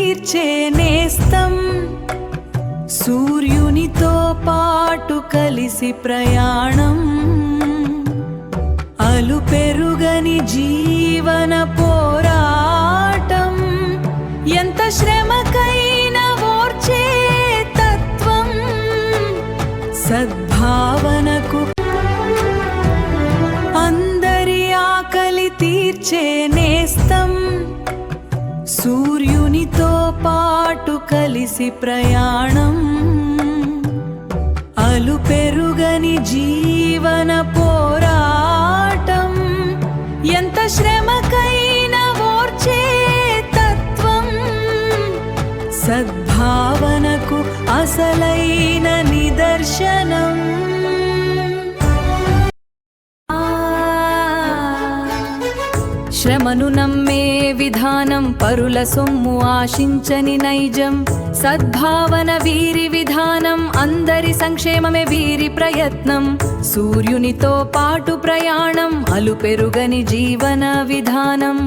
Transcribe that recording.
తీర్చే నేస్తం, సూర్యునితో పాటు కలిసి ప్రయాణం, అలుపెరుగని జీవన పోరాటం, ఎంత శ్రమకైనా ఓర్చే తత్వం, సద్భావనకు అందరి ఆకలి తీర్చే నేస్తం, సూర్యునితో పాటు కలిసి ప్రయాణం, అలుపెరుగని జీవన పోరాటం, ఎంత శ్రమకైనా ఓర్చే తత్వం, సద్భావనకు అసలైన నిదర్శనం. శ్రమను నమ్మే విధానం, పరుల సొమ్ము ఆశించని నైజం, సద్భావన వీరి విధానం, అందరి సంక్షేమమే వీరి ప్రయత్నం, సూర్యునితో పాటు ప్రయాణం, అలుపెరుగని జీవన విధానం.